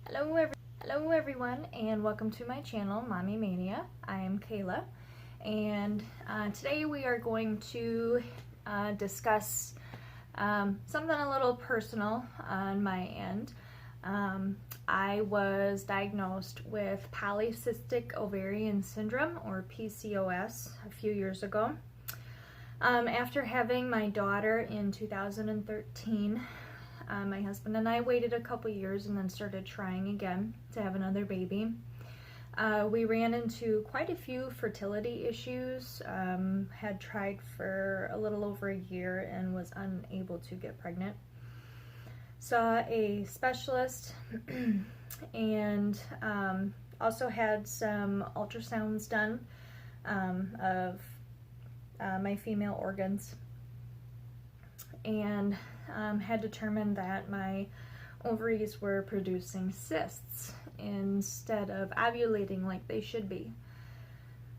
Hello everyone, and welcome to my channel, Mommy Mania. I am Kayla, and today we are going to discuss something a little personal on my end. I was diagnosed with polycystic ovarian syndrome, or PCOS, a few years ago. After having my daughter in 2013, my husband and I waited a couple years and then started trying again to have another baby. We ran into quite a few fertility issues, had tried for a little over a year and was unable to get pregnant. Saw a specialist and also had some ultrasounds done of my female organs, and had determined that my ovaries were producing cysts instead of ovulating like they should be.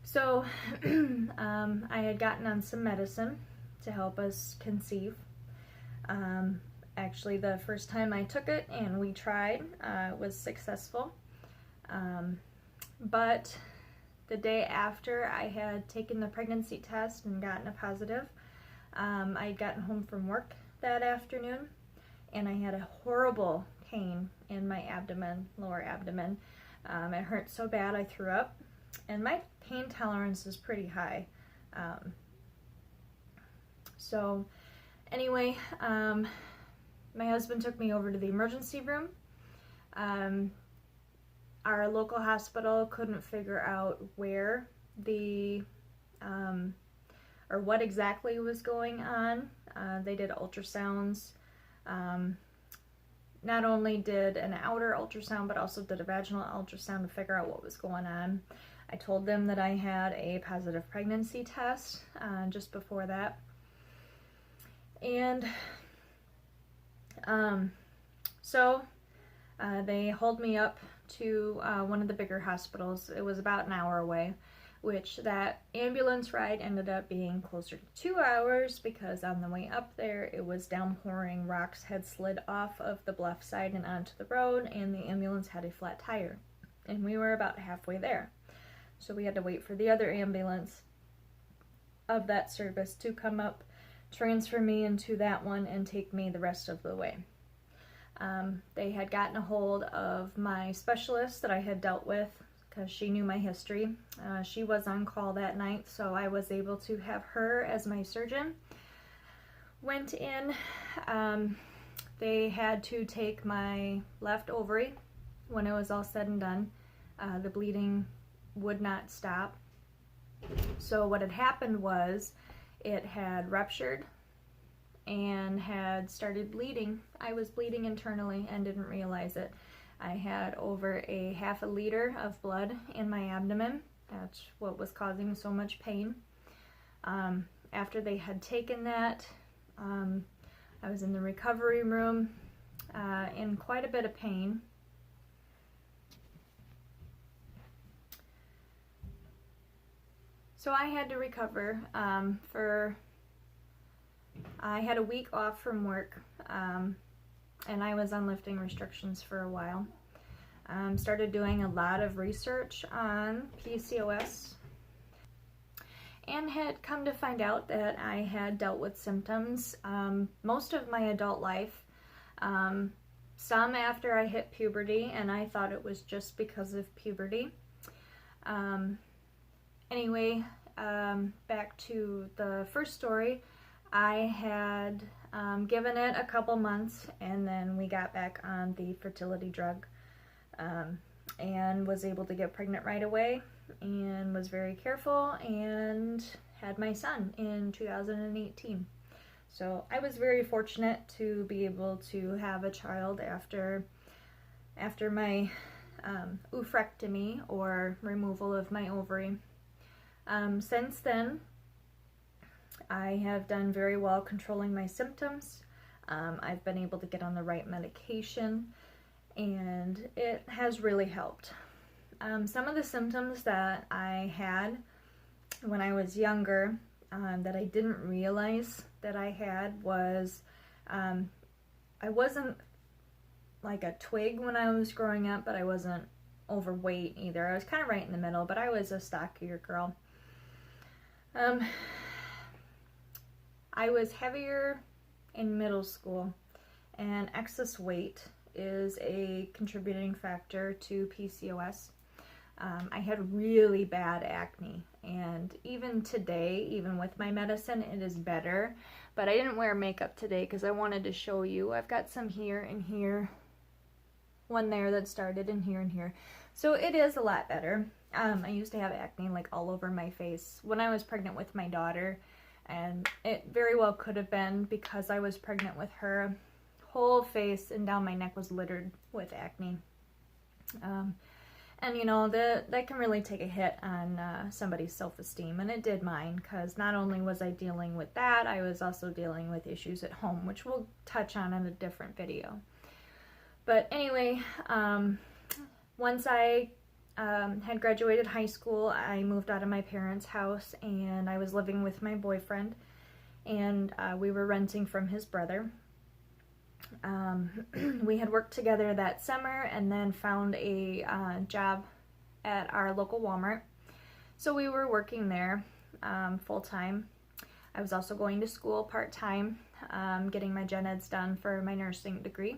So I had gotten on some medicine to help us conceive. Actually, the first time I took it and we tried, was successful. But the day after I had taken the pregnancy test and gotten a positive, I had gotten home from work that afternoon and I had a horrible pain in my abdomen, lower abdomen. It hurt so bad I threw up, and my pain tolerance is pretty high. So anyway, my husband took me over to the emergency room. Our local hospital couldn't figure out where or what exactly was going on. They did ultrasounds. Not only did an outer ultrasound, but also did a vaginal ultrasound to figure out what was going on. I told them that I had a positive pregnancy test just before that. And so they hauled me up to one of the bigger hospitals. It was about an hour away, which that ambulance ride ended up being closer to 2 hours because on the way up there it was downpouring. Rocks had slid off of the bluff side and onto the road, and the ambulance had a flat tire. And we were about halfway there. So we had to wait for the other ambulance of that service to come up, transfer me into that one, and take me the rest of the way. They had gotten a hold of my specialist that I had dealt with because she knew my history. She was on call that night, so I was able to have her as my surgeon. Went in. They had to take my left ovary when it was all said and done. The bleeding would not stop. So what had happened was it had ruptured and had started bleeding. I was bleeding internally and didn't realize it. I had over a half a liter of blood in my abdomen. That's what was causing so much pain. After they had taken that, I was in the recovery room in quite a bit of pain. So I had to recover I had a week off from work, and I was on lifting restrictions for a while. Started doing a lot of research on PCOS and had come to find out that I had dealt with symptoms most of my adult life, some after I hit puberty, and I thought it was just because of puberty. Anyway, back to the first story. I had given it a couple months, and then we got back on the fertility drug, and was able to get pregnant right away, and was very careful, and had my son in 2018. So I was very fortunate to be able to have a child after my oophorectomy, or removal of my ovary. Since then, I have done very well controlling my symptoms. I've been able to get on the right medication, and it has really helped. Some of the symptoms that I had when I was younger that I didn't realize that I had was I wasn't like a twig when I was growing up, but I wasn't overweight either. I was kind of right in the middle, but I was a stockier girl. I was heavier in middle school, and excess weight is a contributing factor to PCOS. I had really bad acne, and even today, even with my medicine, it is better. But I didn't wear makeup today because I wanted to show you. I've got some here and here, one there that started, and here and here. So it is a lot better. I used to have acne like all over my face when I was pregnant with my daughter, and it very well could have been because I was pregnant with her. Whole face and down my neck was littered with acne. And you know, that can really take a hit on somebody's self-esteem, and it did mine, because not only was I dealing with that, I was also dealing with issues at home, which we'll touch on in a different video. But anyway, once I had graduated high school, I moved out of my parents' house, and I was living with my boyfriend, and we were renting from his brother. We had worked together that summer and then found a job at our local Walmart. So we were working there full-time. I was also going to school part-time, getting my gen eds done for my nursing degree.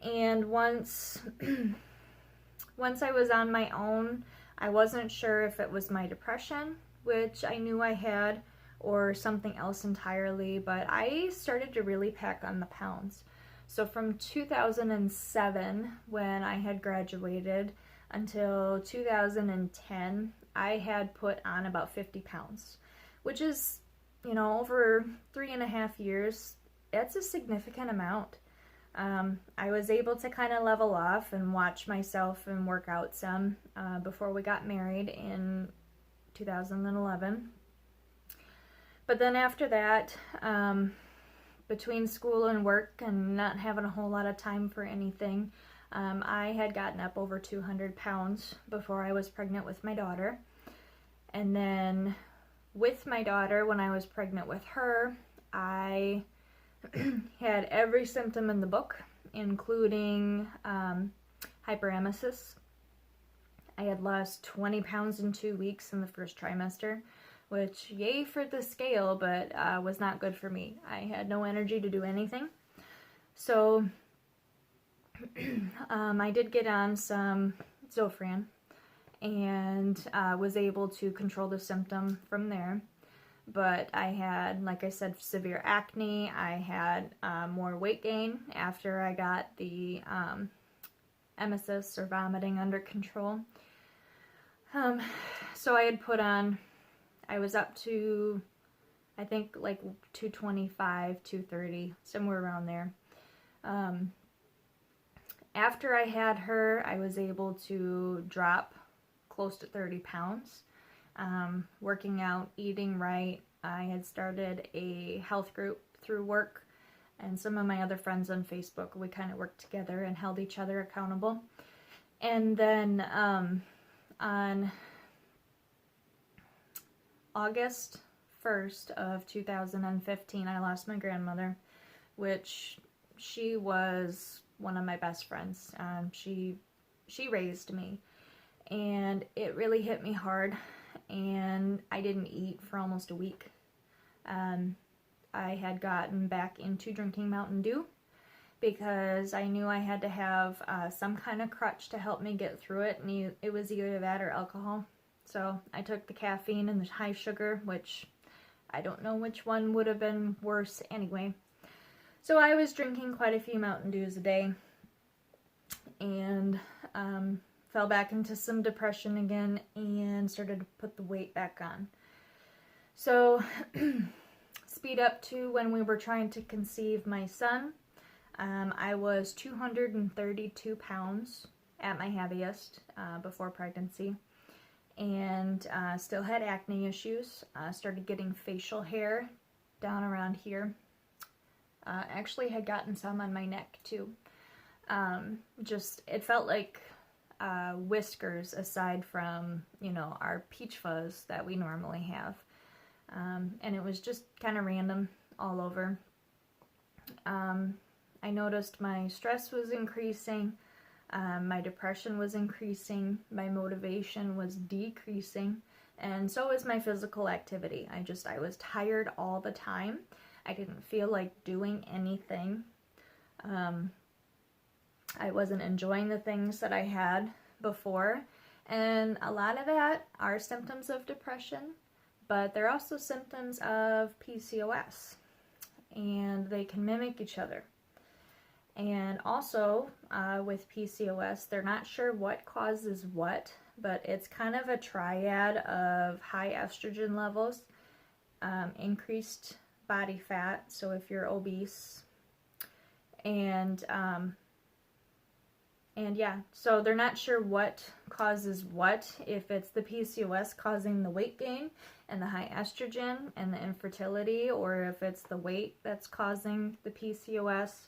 And once I was on my own, I wasn't sure if it was my depression, which I knew I had, or something else entirely, but I started to really pack on the pounds. So from 2007, when I had graduated, until 2010, I had put on about 50 pounds, which is, you know, over 3.5 years, that's a significant amount. I was able to kind of level off and watch myself and work out some before we got married in 2011. But then after that, between school and work and not having a whole lot of time for anything, I had gotten up over 200 pounds before I was pregnant with my daughter. And then with my daughter, when I was pregnant with her, I had every symptom in the book, including hyperemesis. I had lost 20 pounds in 2 weeks in the first trimester, which, yay for the scale, but was not good for me. I had no energy to do anything. So I did get on some Zofran and was able to control the symptom from there. But I had, like I said, severe acne. I had more weight gain after I got the emesis, or vomiting, under control. So I had put on, I was up to, I think, like 225, 230, somewhere around there. After I had her, I was able to drop close to 30 pounds. Working out, eating right. I had started a health group through work, and some of my other friends on Facebook. We kind of worked together and held each other accountable. And then on August 1st of 2015, I lost my grandmother, which she was one of my best friends. She raised me, and it really hit me hard. And I didn't eat for almost a week. I had gotten back into drinking Mountain Dew because I knew I had to have some kind of crutch to help me get through it, and it was either that or alcohol. So I took the caffeine and the high sugar, which I don't know which one would have been worse anyway. So I was drinking quite a few Mountain Dews a day, and fell back into some depression again and started to put the weight back on. So speed up to when we were trying to conceive my son. I was 232 pounds at my heaviest before pregnancy, and still had acne issues. Started getting facial hair down around here. Actually had gotten some on my neck too. Just, it felt like whiskers aside from, you know, our peach fuzz that we normally have. And it was just kind of random all over. I I noticed my stress was increasing, my depression was increasing, my motivation was decreasing, and so was my physical activity. I was tired all the time. I didn't feel like doing anything. I wasn't enjoying the things that I had before, and a lot of that are symptoms of depression, but they're also symptoms of PCOS, and they can mimic each other. And also, with PCOS, they're not sure what causes what, but it's kind of a triad of high estrogen levels, increased body fat, so if you're obese, and yeah, so they're not sure what causes what, if it's the PCOS causing the weight gain and the high estrogen and the infertility, or if it's the weight that's causing the PCOS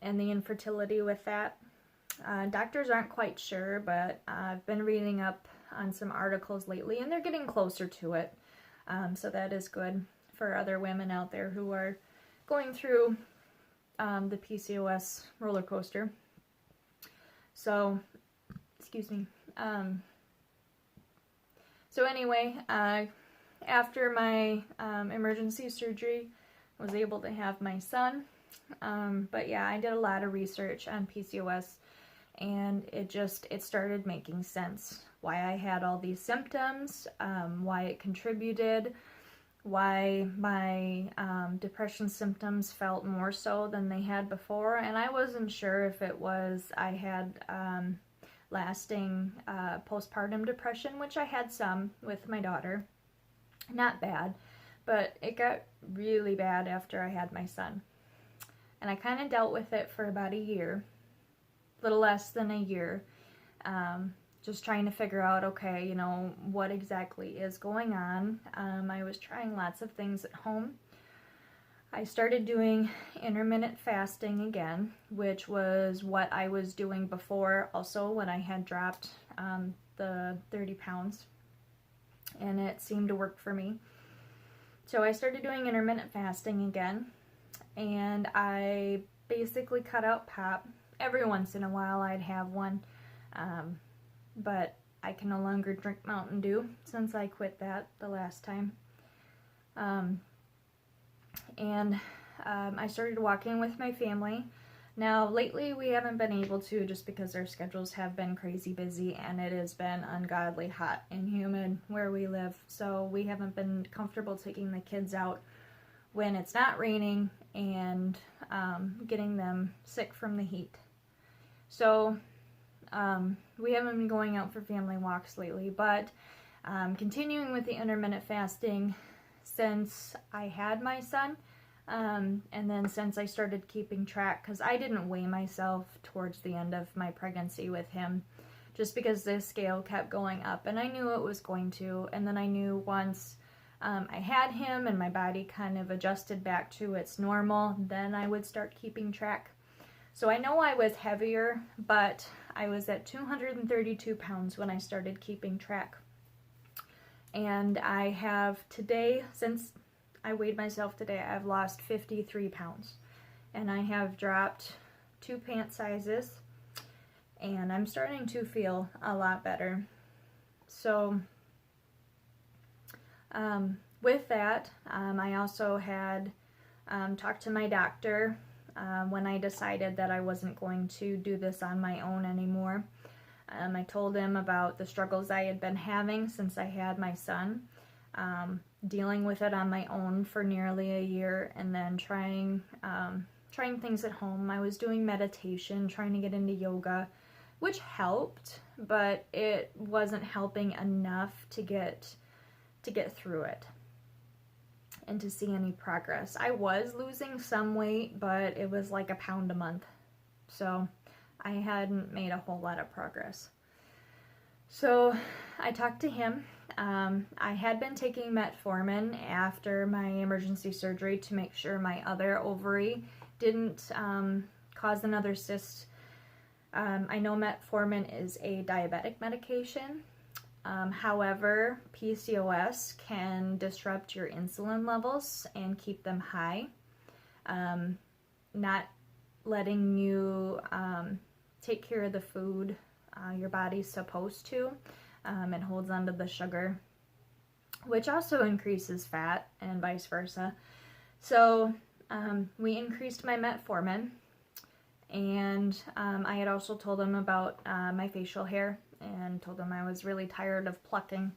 and the infertility with that. Doctors aren't quite sure, but I've been reading up on some articles lately, and they're getting closer to it. So that is good for other women out there who are going through the PCOS roller coaster. So, excuse me. So anyway, after my emergency surgery, I was able to have my son. But yeah, I did a lot of research on PCOS, and it started making sense. Why I had all these symptoms, why it contributed, why my depression symptoms felt more so than they had before, and I wasn't sure if it was I had lasting postpartum depression, which I had some with my daughter. Not bad, but it got really bad after I had my son. And I kind of dealt with it for about a year, a little less than a year, just trying to figure out, okay, you know, what exactly is going on. I was trying lots of things at home. I started doing intermittent fasting again, which was what I was doing before also when I had dropped the 30 pounds, and it seemed to work for me. So I started doing intermittent fasting again, and I basically cut out pop. Every once in a while I'd have one, but I can no longer drink Mountain Dew since I quit that the last time. I started walking with my family. Now lately we haven't been able to, just because our schedules have been crazy busy and it has been ungodly hot and humid where we live, so we haven't been comfortable taking the kids out when it's not raining and getting them sick from the heat. So we haven't been going out for family walks lately, but continuing with the intermittent fasting since I had my son, and then since I started keeping track, because I didn't weigh myself towards the end of my pregnancy with him, just because the scale kept going up, and I knew it was going to, and then I knew once I had him and my body kind of adjusted back to its normal, then I would start keeping track. So I know I was heavier, but I was at 232 pounds when I started keeping track. And I have today, since I weighed myself today, I've lost 53 pounds. And I have dropped 2 pant sizes, and I'm starting to feel a lot better. So with that, I also had talked to my doctor when I decided that I wasn't going to do this on my own anymore. I told him about the struggles I had been having since I had my son, dealing with it on my own for nearly a year, and then trying things at home. I was doing meditation, trying to get into yoga, which helped, but it wasn't helping enough to get through it and to see any progress. I was losing some weight, but it was like a pound a month, so I hadn't made a whole lot of progress. So I talked to him. I had been taking metformin after my emergency surgery to make sure my other ovary didn't cause another cyst. I know metformin is a diabetic medication. However, PCOS can disrupt your insulin levels and keep them high. Not letting you take care of the food your body's supposed to. It holds onto the sugar, which also increases fat, and vice versa. So we increased my metformin, and I had also told him about my facial hair and told him I was really tired of plucking.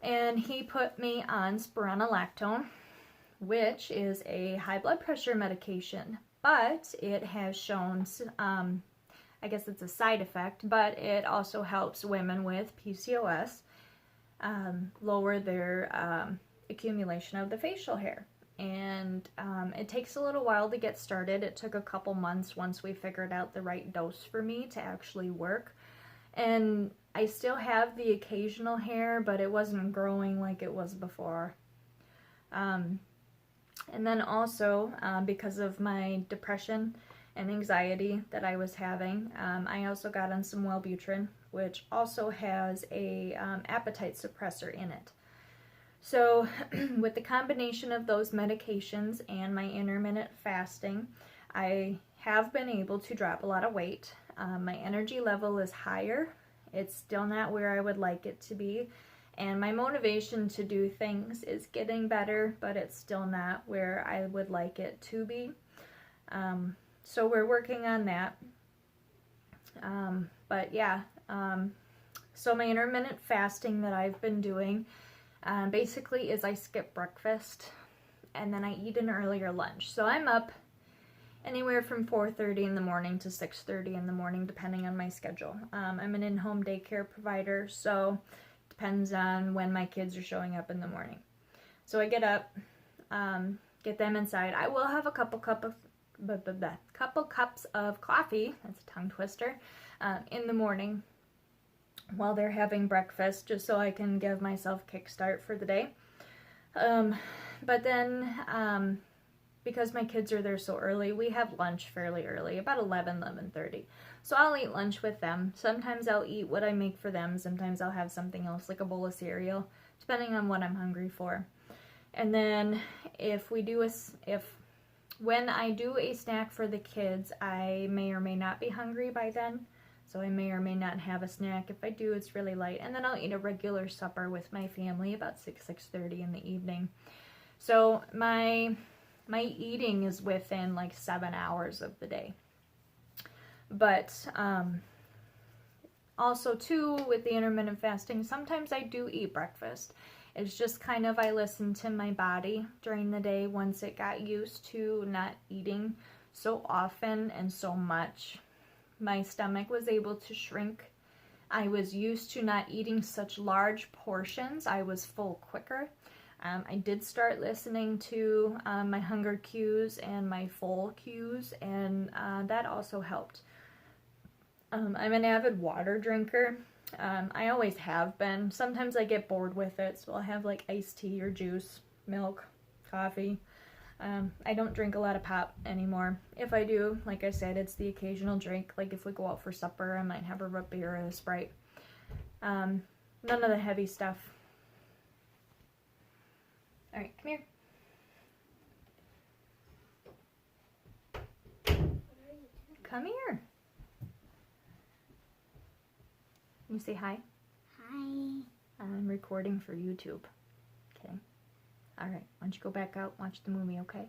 And he put me on spironolactone, which is a high blood pressure medication, but it has shown, I guess it's a side effect, but it also helps women with PCOS lower their accumulation of the facial hair. And it takes a little while to get started. It took a couple months once we figured out the right dose for me to actually work. And I still have the occasional hair, but it wasn't growing like it was before. And then also, because of my depression and anxiety that I was having, I also got on some Wellbutrin, which also has a appetite suppressor in it. So with the combination of those medications and my intermittent fasting, I have been able to drop a lot of weight. My energy level is higher. It's still not where I would like it to be. And my motivation to do things is getting better, but it's still not where I would like it to be. So we're working on that. But yeah, so my intermittent fasting that I've been doing basically is I skip breakfast and then I eat an earlier lunch. So I'm up anywhere from 4:30 in the morning to 6:30 in the morning, depending on my schedule. I'm an in-home daycare provider, so it depends on when my kids are showing up in the morning. So I get up, get them inside. I will have a couple cups of coffee, that's a tongue twister, in the morning while they're having breakfast, just so I can give myself a kickstart for the day. But then, because my kids are there so early, we have lunch fairly early, about 11:30. So I'll eat lunch with them. Sometimes I'll eat what I make for them. Sometimes I'll have something else, like a bowl of cereal, depending on what I'm hungry for. And then when I do a snack for the kids, I may or may not be hungry by then. So I may or may not have a snack. If I do, it's really light. And then I'll eat a regular supper with my family about 6:30 in the evening. So my eating is within like 7 hours of the day. But also too, with the intermittent fasting, sometimes I do eat breakfast. It's just kind of, I listen to my body during the day once it got used to not eating so often and so much. My stomach was able to shrink. I was used to not eating such large portions. I was full quicker. I did start listening to my hunger cues and my full cues, and that also helped. I'm an avid water drinker. I always have been. Sometimes I get bored with it, so I'll have like iced tea or juice, milk, coffee. I don't drink a lot of pop anymore. If I do, like I said, it's the occasional drink. Like if we go out for supper, I might have a root beer or a Sprite. None of the heavy stuff. All right, come here. Come here. You say hi? Hi. I'm recording for YouTube. Okay. All right. Why don't you go back out, watch the movie, okay?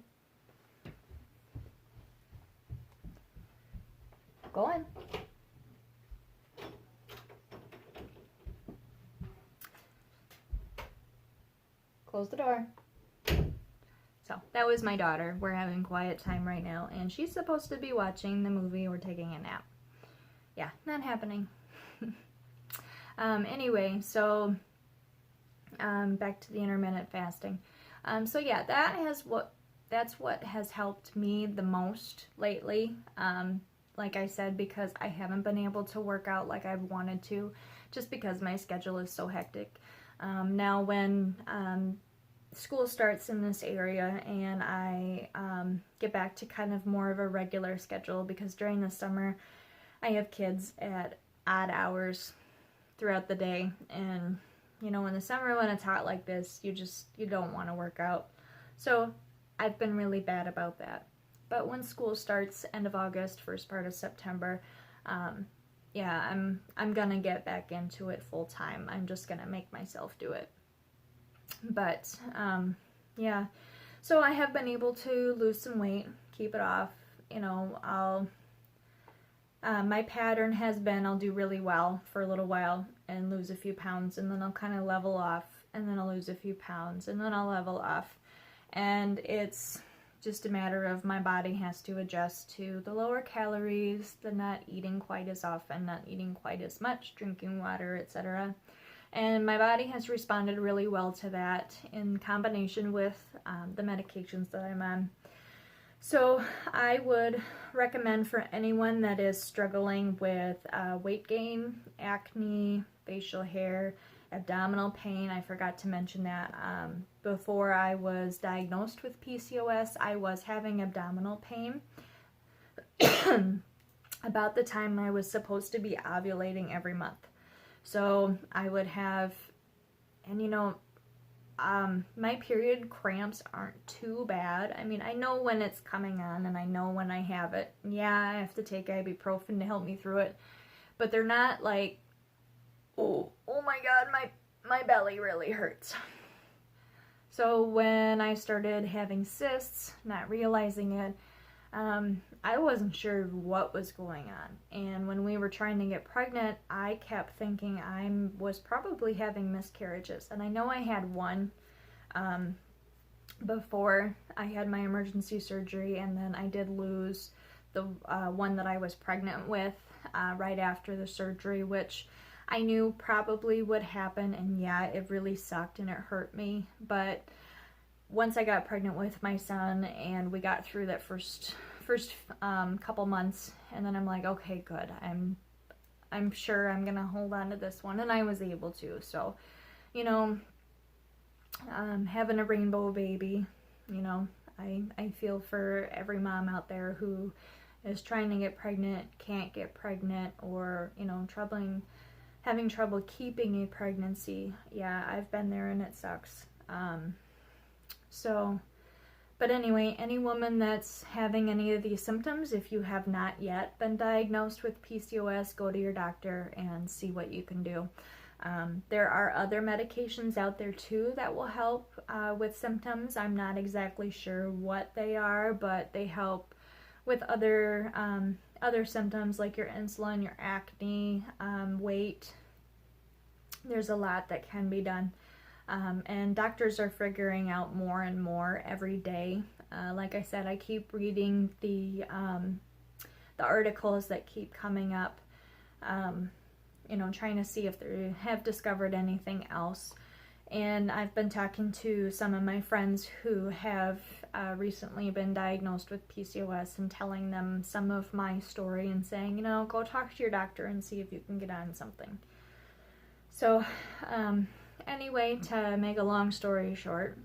Go on. Close the door. So, that was my daughter. We're having quiet time right now, and she's supposed to be watching the movie or taking a nap. Yeah, not happening. Anyway, so back to the intermittent fasting. So yeah, that's what has helped me the most lately. Like I said, because I haven't been able to work out like I've wanted to, just because my schedule is so hectic. Now when school starts in this area and I get back to kind of more of a regular schedule, because during the summer I have kids at odd hours throughout the day, and you know, in the summer when it's hot like this, you don't want to work out. So I've been really bad about that. But when school starts, end of August, first part of September, yeah, I'm gonna get back into it full time. I'm just gonna make myself do it. But yeah, so I have been able to lose some weight, keep it off. You know, my pattern has been I'll do really well for a little while and lose a few pounds, and then I'll kind of level off, and then I'll lose a few pounds, and then I'll level off. And it's just a matter of my body has to adjust to the lower calories, the not eating quite as often, not eating quite as much, drinking water, etc. And my body has responded really well to that in combination with the medications that I'm on. So I would recommend for anyone that is struggling with weight gain, acne, facial hair, abdominal pain. I forgot to mention that before I was diagnosed with PCOS, I was having abdominal pain about the time I was supposed to be ovulating every month. So I would have, and you know, my period cramps aren't too bad. I mean, I know when it's coming on and I know when I have it. Yeah, I have to take ibuprofen to help me through it, but they're not like, oh my God, my belly really hurts. So when I started having cysts, not realizing it, I wasn't sure what was going on. And when we were trying to get pregnant, I kept thinking I was probably having miscarriages. And I know I had one before I had my emergency surgery, and then I did lose the one that I was pregnant with right after the surgery, which I knew probably would happen, and yeah, it really sucked and it hurt me. But once I got pregnant with my son and we got through that first couple months, and then I'm like, okay, good. I'm sure I'm gonna hold on to this one, and I was able to. So, you know, having a rainbow baby, you know, I feel for every mom out there who is trying to get pregnant, can't get pregnant, or, you know, having trouble keeping a pregnancy. Yeah, I've been there and it sucks. But anyway, any woman that's having any of these symptoms, if you have not yet been diagnosed with PCOS, go to your doctor and see what you can do. There are other medications out there too that will help with symptoms. I'm not exactly sure what they are, but they help with other symptoms like your insulin, your acne, weight. There's a lot that can be done. And doctors are figuring out more and more every day. Like I said, I keep reading the articles that keep coming up, you know, trying to see if they have discovered anything else. And I've been talking to some of my friends who have recently been diagnosed with PCOS and telling them some of my story and saying, you know, go talk to your doctor and see if you can get on something. So, anyway, to make a long story short,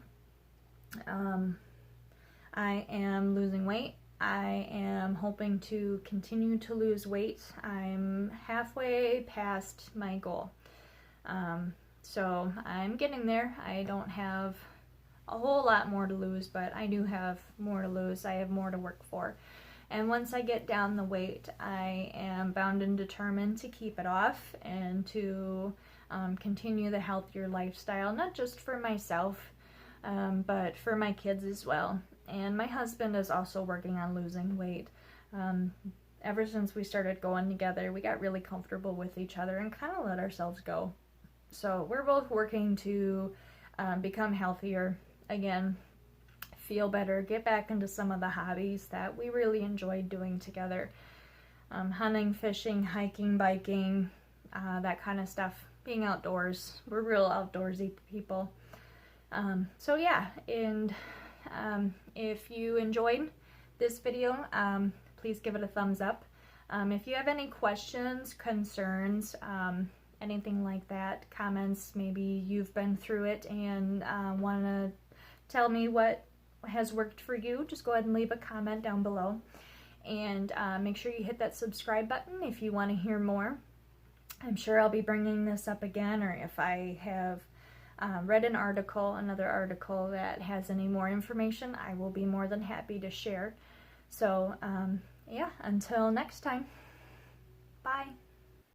I am losing weight. I am hoping to continue to lose weight. I'm halfway past my goal. So I'm getting there. I don't have a whole lot more to lose, but I do have more to lose. I have more to work for. And once I get down the weight, I am bound and determined to keep it off and to continue the healthier lifestyle, not just for myself, but for my kids as well. And my husband is also working on losing weight. Ever since we started going together, we got really comfortable with each other and kind of let ourselves go. So we're both working to become healthier again, feel better, get back into some of the hobbies that we really enjoyed doing together. Hunting, fishing, hiking, biking, that kind of stuff. Being outdoors. We're real outdoorsy people. So yeah, and if you enjoyed this video, please give it a thumbs up. If you have any questions, concerns, anything like that, comments, maybe you've been through it and want to tell me what has worked for you, just go ahead and leave a comment down below. And make sure you hit that subscribe button if you want to hear more. I'm sure I'll be bringing this up again, or if I have read another article that has any more information, I will be more than happy to share. So, yeah, until next time, bye.